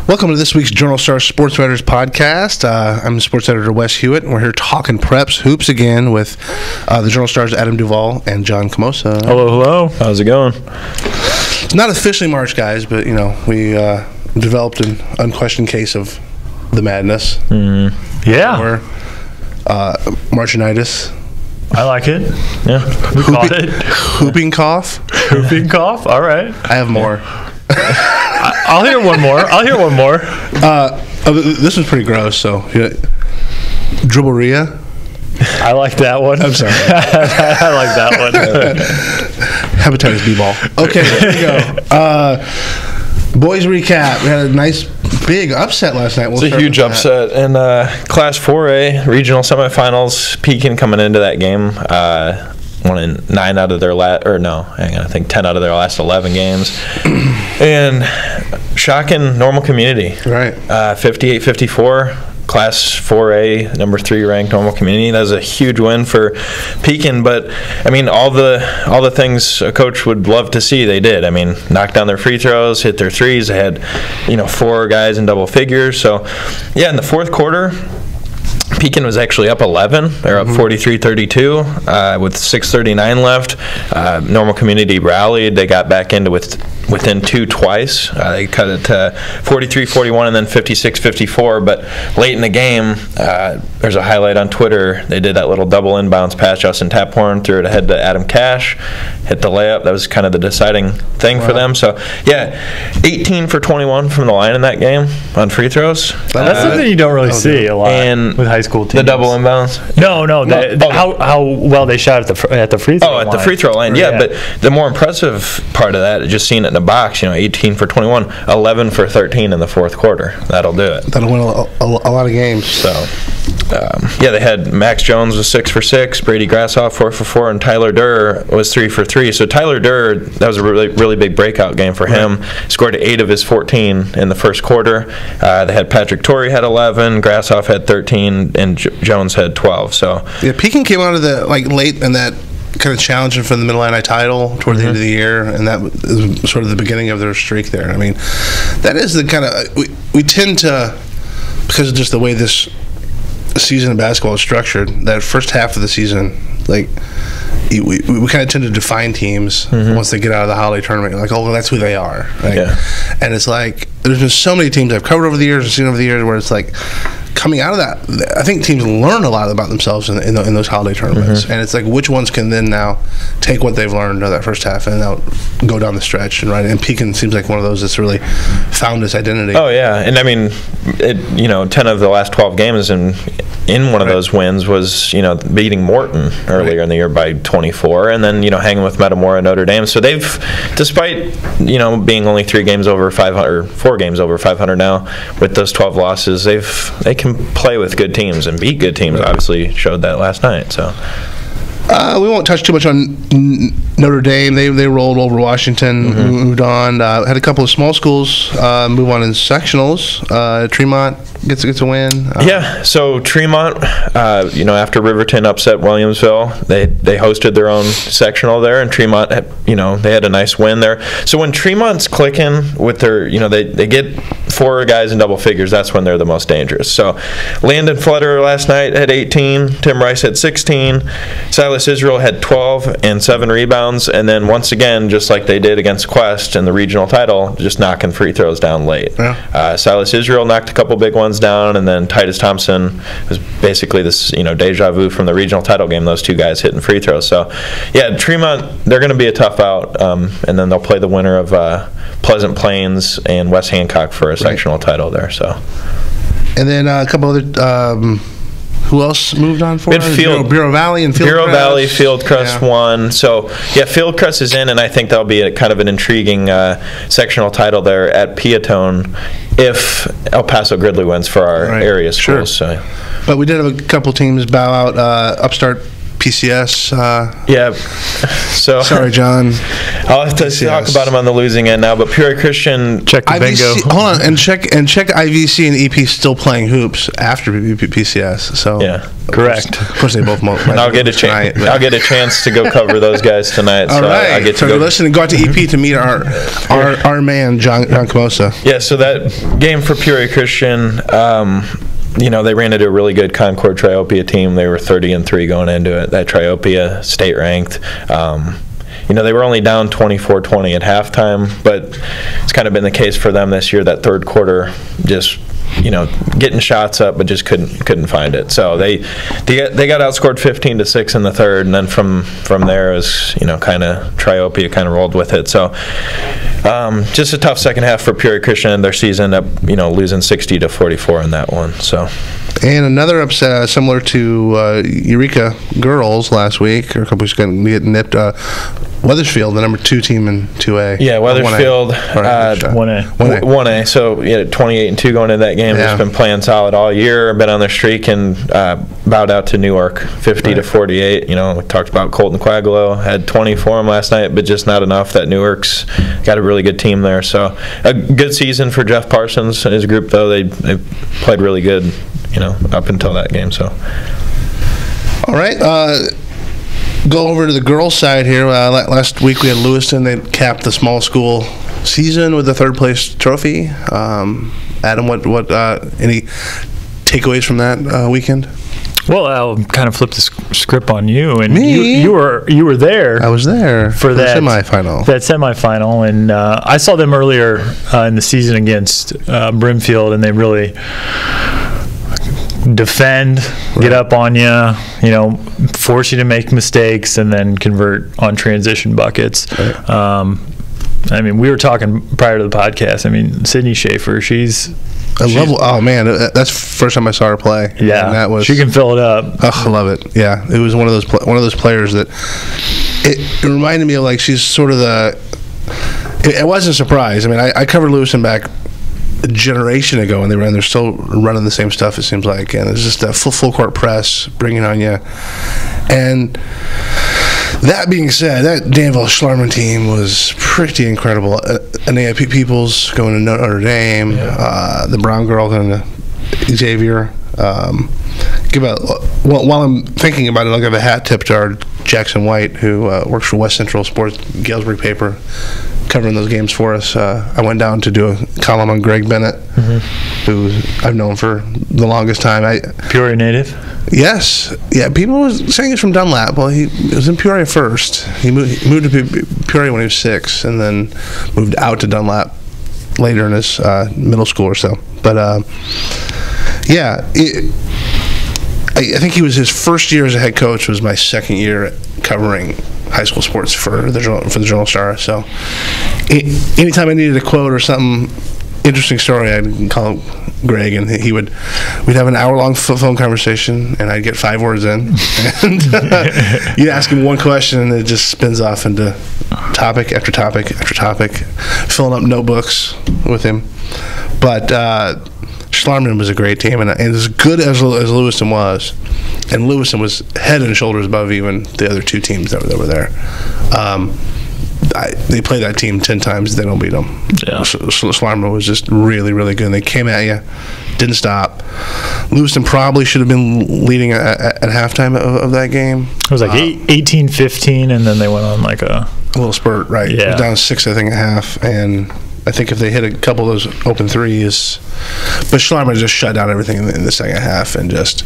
Welcome to this week's Journal Star Sportswriters podcast. I'm sports editor Wes Hewitt, and we're here talking preps, hoops again with the Journal Star's Adam Duvall and John Camosa. Hello, hello. How's it going? It's not officially March, guys, but you know we developed an unquestioned case of the madness. Yeah, or Marchinitis. I like it. Yeah, we caught it. Whooping cough. Whooping cough. All right. I have more. I'll hear one more. This was pretty gross. So, dribbleria. I like that one. I'm sorry. I like that one. Hepatitis B ball. Okay, there we go. Boys recap. We had a nice big upset last night. It's a huge upset in Class 4A regional semifinals. Pekin coming into that game. Won in 9 out of their I think 10 out of their last 11 games. And shocking Normal Community. Right. 58-54. Class 4A, number 3 ranked Normal Community. That was a huge win for Pekin, but I mean all the things a coach would love to see, they did. I mean, knocked down their free throws, hit their threes. They had, 4 guys in double figures. So, yeah, in the fourth quarter, Pekin was actually up 11. They're up 43-32 with 6:39 left. Normal Community rallied. They got back into within 2 twice. They cut it to 43-41 and then 56-54. But late in the game, there's a highlight on Twitter. They did that little double inbounds pass. Justin Taphorn threw it ahead to Adam Cash, hit the layup. That was kind of the deciding thing for them. So, yeah, 18 for 21 from the line in that game on free throws. That's something you don't really see a lot with high school teams. The double inbounds? No. How well they shot at the free throw line. Oh, at the free throw line, yeah. But the more impressive part of that, just seeing it in the box, 18 for 21, 11 for 13 in the fourth quarter. That'll do it. That'll win a lot of games. So, they had Max Jones was 6 for 6, Brady Grassoff 4 for 4, and Tyler Durr was 3 for 3. So Tyler Durr, that was a really big breakout game for him. Scored 8 of his 14 in the first quarter. They had Patrick Torrey had 11, Grassoff had 13, and Jones had 12. So yeah, Pekin came out of the late in that kind of challenging for the Middle Illini title toward the end of the year, and that was sort of the beginning of their streak there. I mean, that is the kind of we tend to, because of just the way this season of basketball is structured, that first half of the season, we kind of tend to define teams once they get out of the holiday tournament. Like, oh, well, that's who they are. Right? Yeah. And it's like there's been so many teams I've covered over the years and seen over the years where it's like coming out of that, I think teams learn a lot about themselves in those holiday tournaments. And it's like which ones can then now take what they've learned of that first half and now go down the stretch. And Pekin seems like one of those that's really found its identity. Oh, yeah. And I mean, 10 of the last 12 games in one of those wins was, beating Morton earlier in the year by 24, and then, hanging with Metamora and Notre Dame. So they've, despite, being only 3 games over 500, or 4 games over 500 now, with those 12 losses, they can play with good teams and beat good teams. Obviously showed that last night. So we won't touch too much on Notre Dame. They rolled over Washington, moved on. Had a couple of small schools move on in sectionals. Tremont gets a win. So Tremont, after Riverton upset Williamsville, they hosted their own sectional there, and Tremont, they had a nice win there. So when Tremont's clicking with their, they get 4 guys in double figures, that's when they're the most dangerous. So Landon Fletcher last night had 18, Tim Rice had 16, Silas Israel had 12 and 7 rebounds, and then once again, just like they did against Quest in the regional title, just knocking free throws down late. Silas Israel knocked a couple big ones down, and then Titus Thompson was basically this, deja vu from the regional title game, those 2 guys hitting free throws. So, yeah, Tremont, they're going to be a tough out, and then they'll play the winner of Pleasant Plains and West Hancock for a sectional title there. So, and then a couple other who else moved on for us? Bureau Valley and Fieldcrest. Bureau Valley, Fieldcrest won. So, yeah, Fieldcrest is in, and I think that'll be kind of an intriguing sectional title there at Peatone if El Paso Gridley wins for our area schools. So. But we did have a couple teams bow out. Upstart PCS. Yeah. So sorry, John. I'll have to talk about them on the losing end now. But Peoria Christian, check the bingo. Hold on, and check IVC and EP still playing hoops after PCS. So yeah, correct. Of course, they both. And I'll get a chance. I'll get a chance to go cover those guys tonight. All so right. I get to so go listen and go out to EP to meet our man John Camosa. Yeah. So that game for Peoria Christian. They ran into a really good Concord Triopia team. They were 30-3 going into it. That Triopia state ranked. They were only down 24-20 at halftime, but it's kind of been the case for them this year. That third quarter, just getting shots up, but just couldn't find it. So they got outscored 15-6 in the third, and then from there was kind of Triopia kind of rolled with it. So just a tough second half for Peoria Christian in their season, up losing 60-44 in that one. So. And another upset similar to Eureka girls last week, or a couple weeks ago, get nipped. Weathersfield, the number 2 team in 2A. Yeah, Weathersfield, 1A. So 28-2 going into that game. Yeah. Just been playing solid all year. Been on their streak and bowed out to Newark, 50-48. We talked about Colton Quaggalo had 20 for him last night, but just not enough. That Newark's got a really good team there. So a good season for Jeff Parsons and his group, though. They played really good, up until that game. So. All right. Go over to the girls' side here. Last week we had Lewiston. They capped the small school season with the third place trophy. Adam, what any takeaways from that weekend? Well, I'll kind of flip the script on you, and Me? you were there. I was there for that semifinal. That semifinal, and I saw them earlier in the season against Brimfield, and they really defend, get up on you, force you to make mistakes, and then convert on transition buckets. Right. We were talking prior to the podcast. Sydney Schaefer, she's oh man, that's the first time I saw her play. Yeah, and she can fill it up. Oh, I love it. Yeah, it was one of those players that it reminded me of, she's sort of it wasn't a surprise. I covered Lewiston back a generation ago, and they're still running the same stuff, it seems like, and it's just a full court press bringing on you. And that being said, that Danville Schlarman team was pretty incredible. NAIP Peoples going to Notre Dame, the Brown girl going to Xavier. While I'm thinking about it, I'll give a hat tip to our Jackson White, who works for West Central Sports Galesburg paper, covering those games for us. I went down to do a column on Greg Bennett, who I've known for the longest time. Peoria native? Yes. Yeah, people were saying he's from Dunlap. Well, he was in Peoria first. He moved to Peoria when he was 6, and then moved out to Dunlap later in his middle school or so. But, I think his first year as a head coach was my second year covering high school sports for the Journal Star. So anytime I needed a quote or something interesting story, I'd call Greg, and we'd have an hour-long phone conversation, and I'd get 5 words in, and you'd ask him one question, and it just spins off into topic after topic after topic, filling up notebooks with him. But Schlarman was a great team, and as good as Lewiston was, and Lewiston was head and shoulders above even the other 2 teams that were there. They play that team 10 times, they don't beat them. Yeah. Schlarman was just really, really good. And they came at you, didn't stop. Lewiston probably should have been leading at halftime of that game. It was 18-15, and then they went on a little spurt, right? Yeah. It was down 6, I think, at half, and I think if they hit a couple of those open threes, but Schlarman just shut down everything in the second half, and just,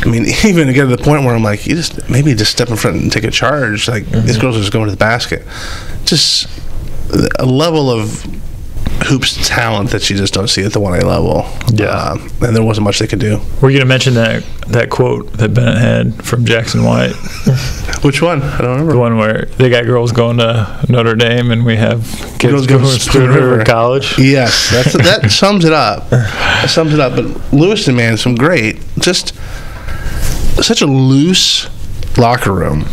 even to get to the point where I'm like, maybe just step in front and take a charge. These girls are just going to the basket. Just a level of hoops talent that you just don't see at the 1A level. Yeah. And there wasn't much they could do. Were you going to mention that quote that Bennett had from Jackson White? Which one? I don't remember. The one where they got girls going to Notre Dame and we have kids going to Spoon River College? Yes. That sums it up. That sums it up. But Lewiston, man, some great, just such a loose locker room.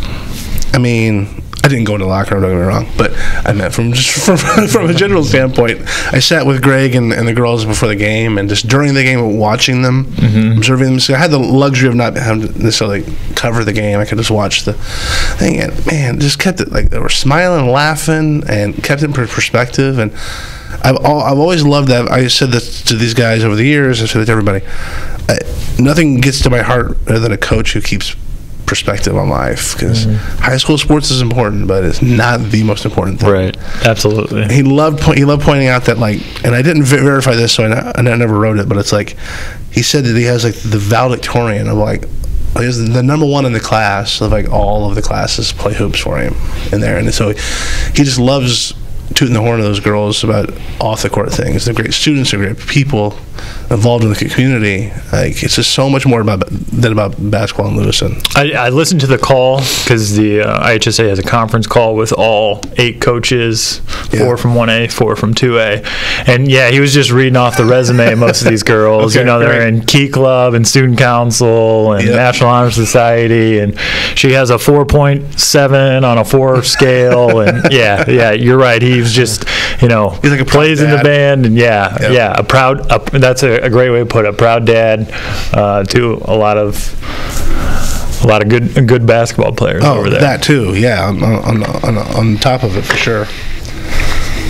I didn't go into the locker room, don't get me wrong, but I meant from a general standpoint. I sat with Greg and the girls before the game, and just during the game, watching them, observing them. So I had the luxury of not having to necessarily cover the game. I could just watch the thing, and man, just kept it like they were smiling and laughing, and kept it in perspective. And I've always loved that. I said this to these guys over the years. I said it to everybody. Nothing gets to my heart better than a coach who keeps perspective on life, because high school sports is important, but it's not the most important thing. Right. Absolutely. He loved pointing out that, like, and I didn't verify this, so I never wrote it, but it's like he said that he has like the valedictorian of like he has the number one in the class of like all of the classes play hoops for him in there, and so he just loves tooting the horn of those girls about off the court things. They're great students, they're great people involved in the community. Like, it's just so much more than about basketball in Lewiston. I listened to the call because the IHSA has a conference call with all 8 coaches, 4 from 1A, 4 from 2A, and yeah, he was just reading off the resume of most of these girls. Okay, they're in Key Club and Student Council and National Honor Society, and she has a 4.7 on a 4 scale, and yeah, you're right. He's just, he's like a plays in the band, and a proud. That's a great way to put it. Proud dad to a lot of good basketball players over there. That too, on top of it for sure.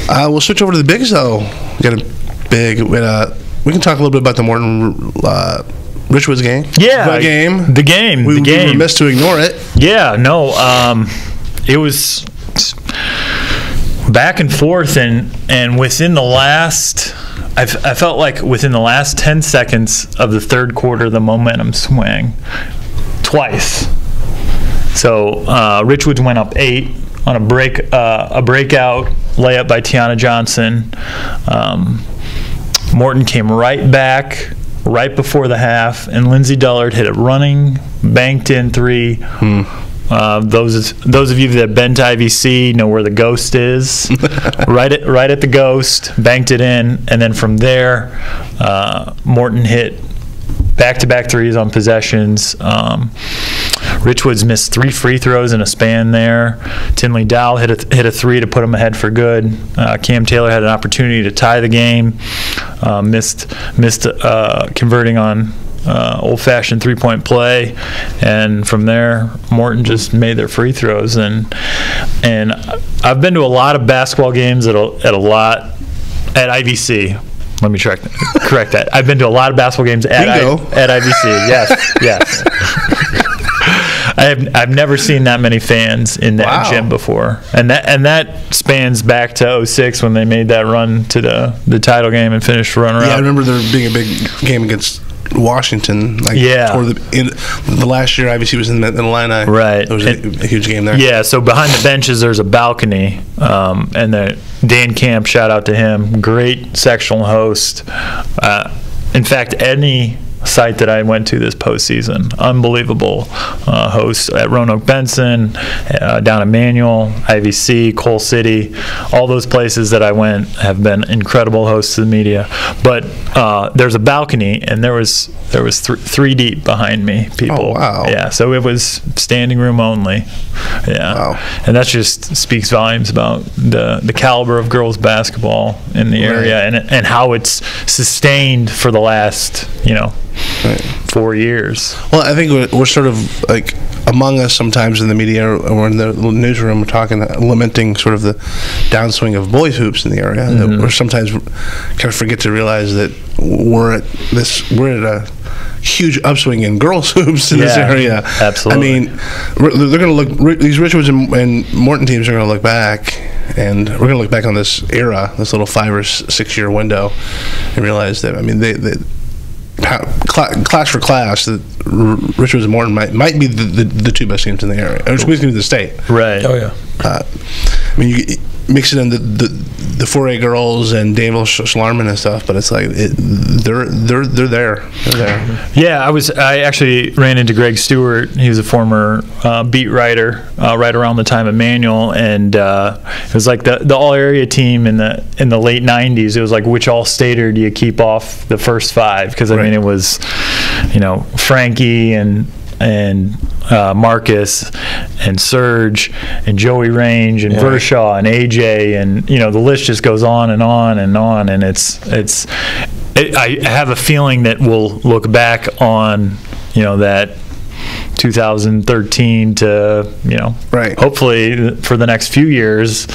We'll switch over to the bigs though. We got a big. We can talk a little bit about the Morton Richwoods game. Yeah, the game. We were remiss to ignore it. Yeah, no. It was back and forth, and within the last, I felt like within the last 10 seconds of the third quarter, the momentum swang twice. So Richwoods went up 8 on a breakout layup by Tiana Johnson. Morton came right back right before the half, and Lindsay Dullard hit a running, banked in 3. Those of you that have been to IVC know where the Ghost is. right at the Ghost, banked it in, and then from there, Morton hit back-to-back threes on possessions. Richwoods missed 3 free throws in a span there. Tinley Dowell hit a 3 to put them ahead for good. Cam Taylor had an opportunity to tie the game, missed converting on old-fashioned 3-point play, and from there Morton just made their free throws. And I've been to a lot of basketball games at IVC. Let me correct that. I've been to a lot of basketball games at IVC. Yes. I've never seen that many fans in that gym before, and that spans back to 06 when they made that run to the title game and finished runner-up. Yeah, I remember there being a big game against Washington, toward the last year IVC was in the Illini. Right. It was a huge game there. Yeah, so behind the benches there's a balcony, and Dan Camp, shout out to him, great sectional host. In fact, any site that I went to this postseason, unbelievable hosts at Roanoke Benson, down at Manual, IVC, Coal City, all those places that I went have been incredible hosts to the media. But there's a balcony, and there was 3 deep behind me, people. Oh, wow. Yeah, so it was standing room only. Yeah. Wow. And that just speaks volumes about the caliber of girls basketball in the area, and how it's sustained for the last, 4 years. Well, I think we're sort of like among us sometimes in the media or in the newsroom, we're talking, lamenting sort of the downswing of boys hoops in the area. That we're sometimes kind of forget to realize that we're at a huge upswing in girls hoops in this area. Absolutely. I mean, they're going to look. These Richwoods and Morton teams are going to look back, and we're going to look back on this era, this little 5 or 6 year window, and realize that they class for class, that Richwoods and Morton might be the 2 best teams in the area, or squeeze into the state. Right. Oh yeah. I mean, you mix it in the 4A girls and Danville Schlarman and stuff, but it's like they're there. They're there. Yeah, I actually ran into Greg Stewart. He was a former beat writer right around the time of Manual, and it was like the all area team in the late '90s. It was like, which all stater do you keep off the first 5? Because I mean, it was Frankie and and Marcus and Serge and Joey Range and Vershaw and AJ, and the list just goes on and on and on, and I have a feeling that we'll look back on that 2013 to hopefully for the next few years,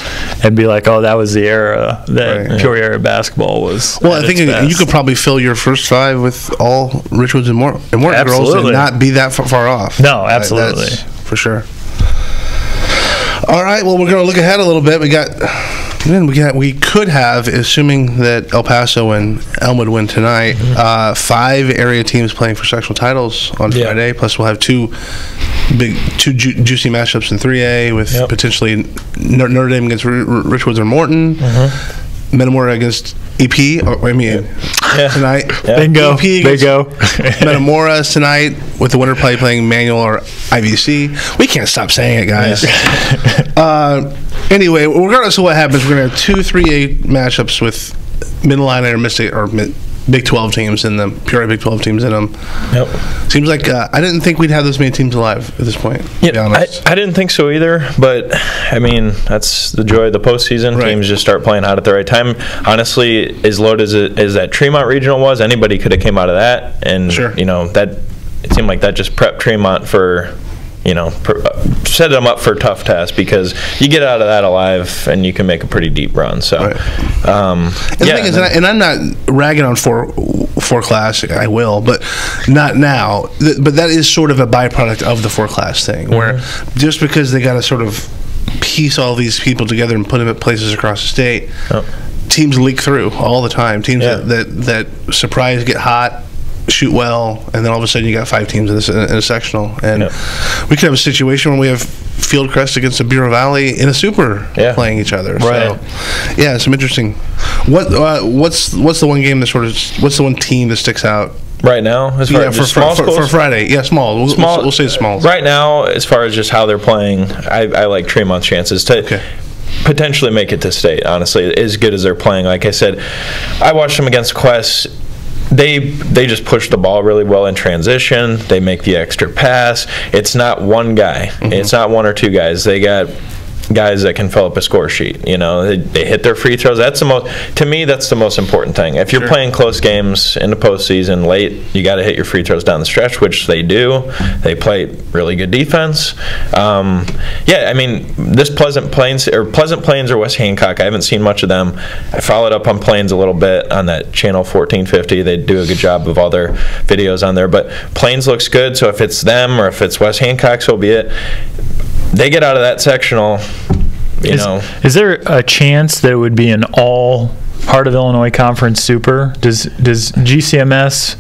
and be like, oh, that was the era that Peoria area basketball was. Well, I think you could probably fill your first five with all Richwoods and Morton girls and not be that far off. No, absolutely, that's for sure. All right, well, we're going to look ahead a little bit. We could have, assuming that El Paso and Elmwood win tonight, 5 area teams playing for sectional titles on Friday. Plus, we'll have two juicy matchups in 3A with potentially Notre Dame against Richwoods or Morton, Metamora against EP. Tonight. Bingo. EP Bingo. Metamora tonight with the winner playing Manual or IVC. We can't stop saying it, guys. Anyway, regardless of what happens, we're going to have 2 3A matchups with Mid-Atlantic or Mystic or Big 12 teams in them, Peoria Big 12 teams in them. Yep. Seems like I didn't think we'd have this many teams alive at this point, to be honest. I didn't think so either, but I mean, that's the joy of the postseason. Teams just start playing hot at the right time. Honestly, as loaded as that Tremont Regional was, anybody could have came out of that, and that it seemed like that just prepped Tremont for set them up for a tough test, because you get out of that alive and you can make a pretty deep run. So, the thing is, and I'm not ragging on four class. I will, but not now. But that is sort of a byproduct of the 4-class thing, where just because they got to sort of piece all these people together and put them at places across the state, teams leak through all the time. Teams that surprise, get hot, shoot well, and then all of a sudden you got 5 teams in a sectional, and we could have a situation where we have Fieldcrest against the Bureau Valley in a super playing each other. So, some interesting. What's the one game that what's the one team that sticks out right now as far as for Friday? Yeah, small. We'll say small. Right now, as far as just how they're playing, I like Tremont's chances to potentially make it to state. Honestly, as good as they're playing. Like I said, I watched them against Quest. They just push the ball really well in transition. They make the extra pass. It's not one guy. It's not 1 or 2 guys. They got guys that can fill up a score sheet. They hit their free throws. That's to me, that's the most important thing. If you're playing close games in the postseason late, you got to hit your free throws down the stretch, which they do. They play really good defense. I mean, this Pleasant Plains or West Hancock, I haven't seen much of them. I followed up on Plains a little bit on that channel 1450. They do a good job of all their videos on there, but Plains looks good. So if it's them or if it's West Hancock, so be it. They get out of that sectional, Is there a chance that it would be an all Heart of Illinois Conference Super? Does GCMS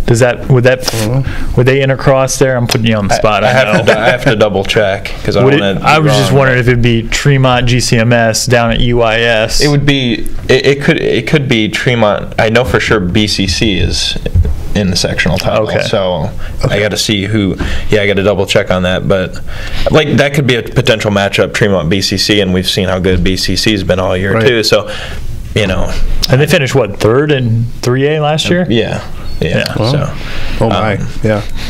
would they intercross there? I'm putting you on the spot. I have to double check, because I was just wondering if it'd be Tremont GCMS down at UIS. It would be. It could be Tremont. I know for sure BCC is in the sectional title. So I got to see who. Yeah, I got to double check on that. But that could be a potential matchup, Tremont BCC, and we've seen how good BCC's been all year too. So, and they finished what, 3rd in 3A last year? Yeah. Well,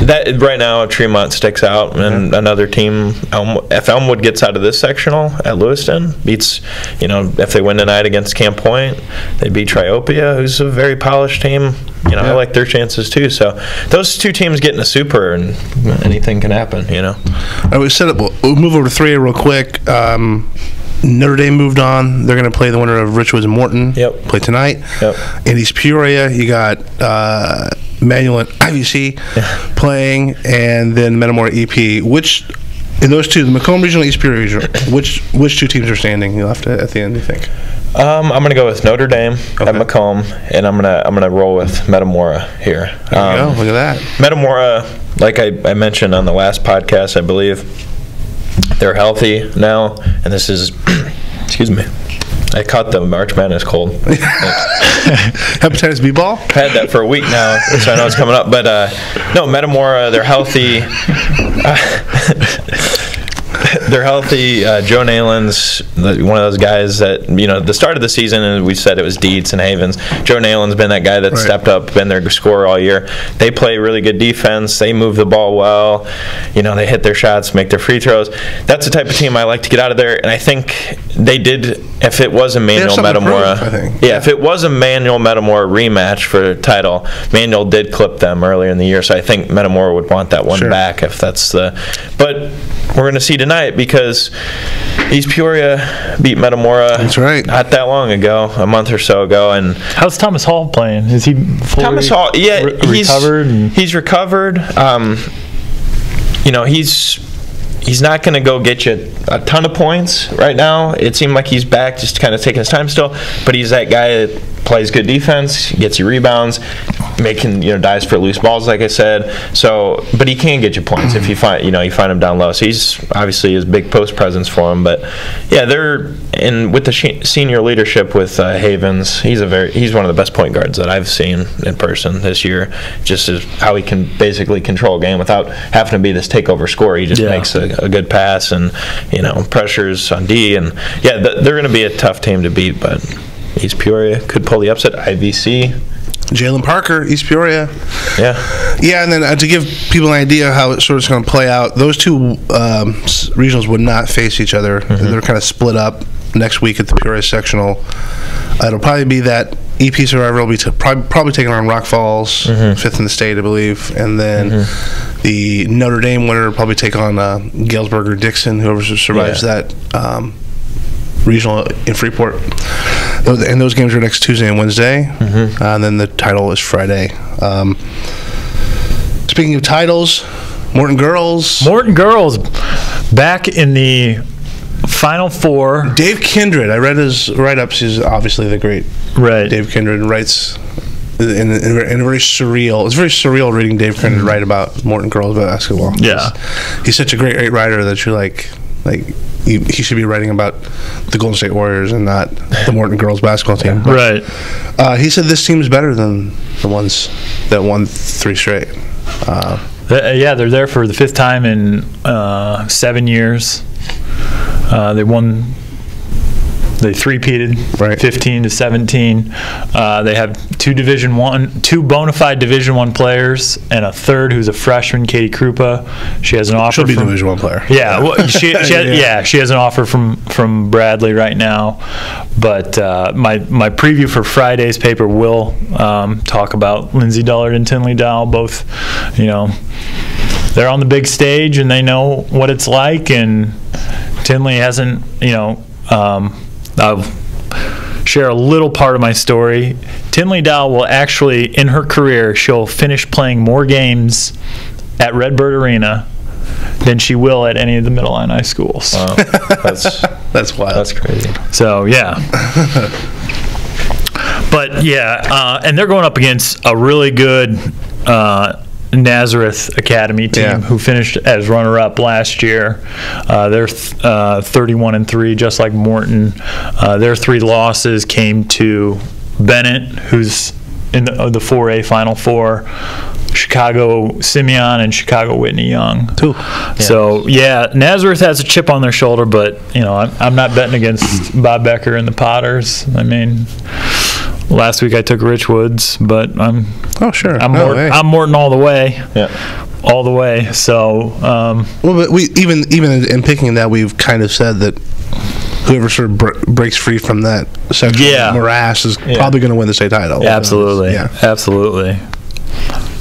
that right now Tremont sticks out, and another team, if Elmwood gets out of this sectional at Lewiston, beats, if they win tonight against Camp Point, they beat Triopia, who's a very polished team. I like their chances too. So those 2 teams get in a super, and anything can happen. We'll move over to 3A real quick. Notre Dame moved on. They're going to play the winner of Richwoods and Morton. Play tonight. In East Peoria, you got Manual and IVC playing, and then Metamora EP. Which, in those 2, the Macomb Regional, East Peoria Regional, which 2 teams are standing left at the end, do you think? I'm going to go with Notre Dame at Macomb, and I'm gonna roll with Metamora here. There you go. Look at that. Metamora, like I mentioned on the last podcast, I believe, they're healthy now, and this is, excuse me, I caught the March Madness cold. Hepatitis B ball? I've had that for a week now, so I know it's coming up. But no, Metamora, they're healthy. they're healthy. Joe Nayland's one of those guys that, the start of the season, and we said it was Dietz and Havens. Joe Nayland's been that guy that stepped up, been their scorer all year. They play really good defense. They move the ball well. They hit their shots, make their free throws. That's the type of team I like to get out of there, and I think they did. If it was a Manuel Metamora, if it was a Manuel Metamora rematch for the title, Manuel did clip them earlier in the year, so I think Metamora would want that one back if that's the. But we're going to see tonight because East Peoria beat Metamora. That's right. Not that long ago, a month or so ago, and how's Thomas Hall playing? Is he fully Thomas Hall? Yeah, recovered. He's recovered. He's not going to go get you a ton of points right now. It seemed like he's back, just kind of taking his time still. But he's that guy that plays good defense, gets you rebounds, making dives for loose balls, like I said. So, but he can get you points if you find him down low. So he's obviously his big post presence for him. But yeah, they're with the senior leadership with Havens. He's one of the best point guards that I've seen in person this year. Just as how he can basically control a game without having to be this takeover scorer. He just makes a good pass and pressures on D, and they're going to be a tough team to beat. But East Peoria could pull the upset. IVC. Jalen Parker, East Peoria. Yeah, and then to give people an idea how it's sort of going to play out, those two regionals would not face each other. They're kind of split up next week at the Peoria sectional. It'll probably be that EP Survivor will be probably taking on Rock Falls, fifth in the state, I believe, and then the Notre Dame winner will probably take on Galesburg Dixon, whoever survives that regional in Freeport. And those games are next Tuesday and Wednesday, and then the title is Friday. Speaking of titles, Morton girls back in the Final Four. Dave Kindred, I read his write-ups. He's obviously the great Dave Kindred, writes in a very surreal. It's very surreal reading Dave Kindred write about Morton girls basketball. Yeah, he's such a great writer that you're like he should be writing about the Golden State Warriors and not the Morton girls basketball team. Right. He said this team is better than the ones that won 3 straight. They're there for the 5th time in 7 years. They three-peated, 15-17. They have two bona fide Division I players and a third who's a freshman, Katie Krupa. She has an offer. She'll be a Division I player. Yeah, well, she has an offer from Bradley right now. But my preview for Friday's paper will talk about Lindsay Dullard and Tinley Dow. Both, they're on the big stage and they know what it's like. And Tinley hasn't, I'll share a little part of my story. Tinley Dow will actually, in her career, she'll finish playing more games at Redbird Arena than she will at any of the Middle Illini schools. Wow. That's wild. That's crazy. So, yeah. But, and they're going up against a really good Nazareth Academy team who finished as runner-up last year. They're 31-3, just like Morton. Their 3 losses came to Bennett, who's in the 4A Final Four, Chicago Simeon, and Chicago Whitney Young. So Nazareth has a chip on their shoulder, but I'm not betting against Bob Becker and the Potters. I mean, last week I took Rich Woods, but I'm Morton all the way. Yeah. All the way. So but we even in picking that, we've kind of said that whoever sort of breaks free from that sexual morass is probably going to win the state title. Absolutely. Absolutely.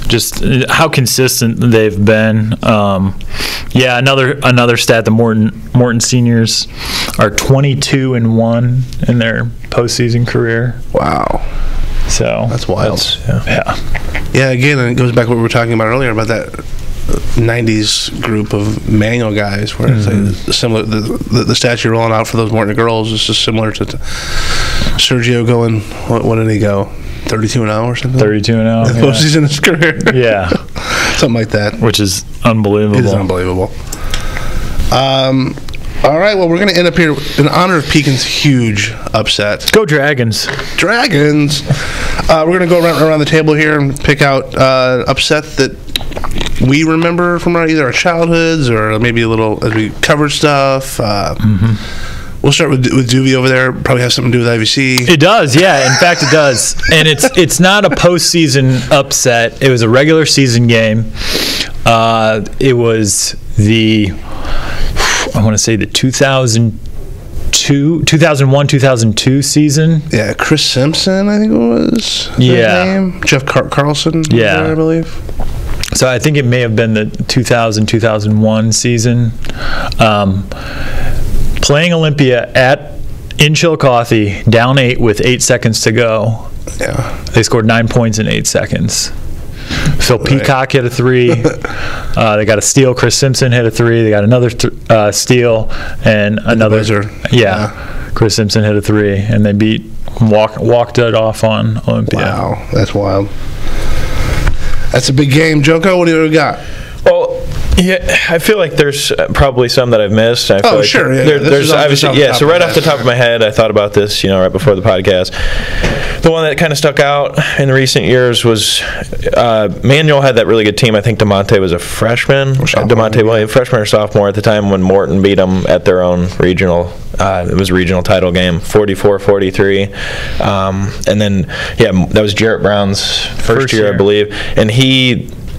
Just how consistent they've been. Another stat: the Morton seniors are 22-1 in their postseason career. Wow. So that's wild. Yeah. Again, and it goes back to what we were talking about earlier about that 90s group of manual guys, where it's like similar. The stats you're rolling out for those Morton girls is just similar to Sergio going. What did he go? 32-0 or something? 32-0. Postseason in his career. Yeah. Something like that. Which is unbelievable. It is unbelievable. All right, well, we're going to end up here in honor of Pekin's huge upset. Go Dragons. Dragons. We're going to go around the table here and pick out upset that we remember from either our childhoods or maybe a little as we covered stuff. We'll start with Duvie over there. Probably has something to do with IVC. It does, yeah. In fact, it does. And it's not a postseason upset. It was a regular season game. It was the 2001-2002 season. Yeah, Chris Simpson, I think it was. Name. Jeff Carlson. Yeah, I believe. So I think it may have been the 2000-2001 season. Playing Olympia in Chillicothe, down 8 with 8 seconds to go. Yeah. They scored 9 points in 8 seconds. Phil Peacock hit a 3. They got a steal. Chris Simpson hit a 3. They got another steal and another. Yeah. Chris Simpson hit a 3, and they walked it off on Olympia. Wow, that's wild. That's a big game. Joko, what do you got? Well, yeah, I feel like there's probably some that I've missed. I feel like sure. There's obviously, so right off the top of my head, I thought about this, right before the podcast. The one that kind of stuck out in recent years was Manual had that really good team. I think DeMonte was a freshman. DeMonte Williams, freshman or sophomore at the time when Morton beat them at their own regional. It was a regional title game, 44-43. And then, that was Jarrett Brown's first year, I believe. And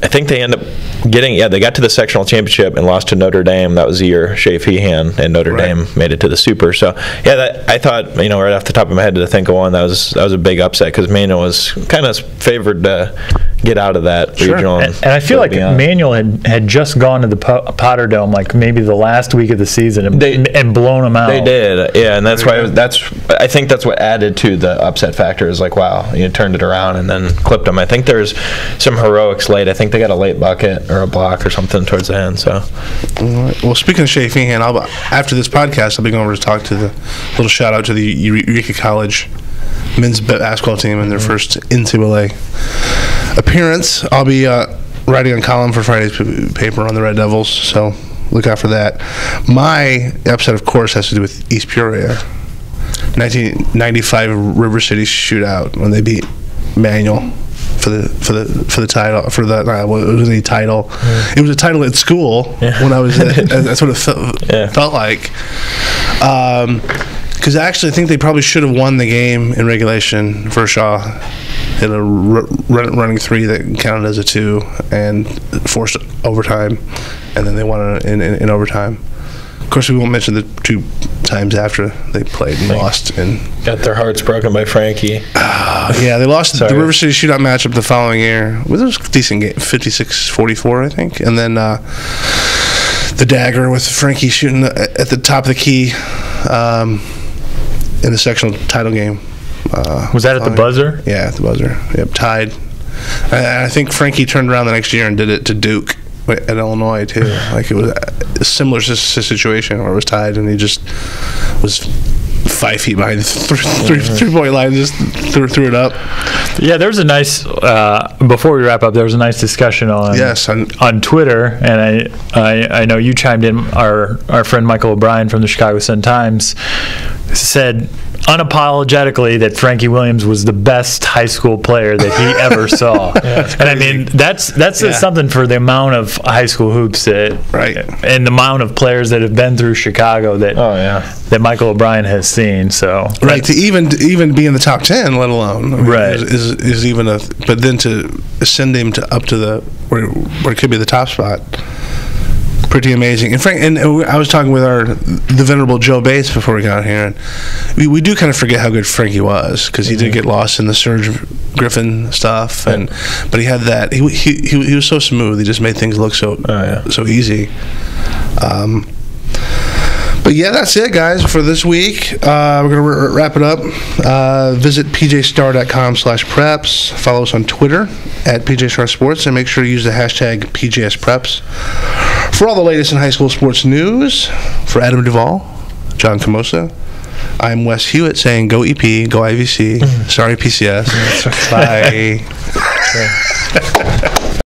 I think they end up they got to the sectional championship and lost to Notre Dame. That was the year Shea Feehan and Notre Dame made it to the Super. So, I thought, right off the top of my head to think of one, that was a big upset because Manual was kind of favored to get out of that regional. And I feel like Manual had just gone to the Potter Dome like maybe the last week of the season and blown them out. They did, and that's why I think that's what added to the upset factor is like, wow, you turned it around and then clipped them. I think there's some heroics late. I think they got a late bucket or a block or something towards the end. So, all right. Well, speaking of Shea Feehan, after this podcast, I'll be going over to talk to the little shout out to the Eureka College men's basketball team in their first NCAA appearance. I'll be writing a column for Friday's paper on the Red Devils, so look out for that. My upset, of course, has to do with East Peoria. 1995 River City shootout when they beat Manual for the title. It was a title. It was a title at school when I was. That's what it felt like. Because actually, I think they probably should have won the game in regulation. Vershaw hit a running 3 that counted as a 2 and forced overtime, and then they won in overtime. Of course, we won't mention the 2 times after they played and lost. And got their hearts broken by Frankie. They lost the River City shootout matchup the following year. It was a decent game, 56-44, I think. And then the dagger with Frankie shooting at the top of the key in the sectional title game. Was that at the buzzer? Yeah, at the buzzer. Yep, tied. I think Frankie turned around the next year and did it to Duke at Illinois too. Like it was a similar situation where it was tied and he just was 5 feet behind the three-point line, just threw it up. Yeah, there was a nice before we wrap up. There was a nice discussion on Twitter, and I know you chimed in. Our friend Michael O'Brien from the Chicago Sun-Times said unapologetically that Frankie Williams was the best high school player that he ever saw. And I mean that's something for the amount of high school hoops and the amount of players that have been through Chicago that Michael O'Brien has seen. So to even be in the top 10, let alone is even but then to send him up to where it could be the top spot. Pretty amazing. And I was talking with the venerable Joe Bates before we got here, and we do kind of forget how good Frankie was because he did get lost in the Serge Griffin stuff, but he had that. He was so smooth. He just made things look so easy. But that's it, guys, for this week. We're going to wrap it up. Visit pjstar.com/preps. Follow us on Twitter at pjstarsports, and make sure to use the hashtag PJSpreps. For all the latest in high school sports news, for Adam Duvall, John Camosa, I'm Wes Hewitt saying go EP, go IVC. Sorry, PCS. Bye.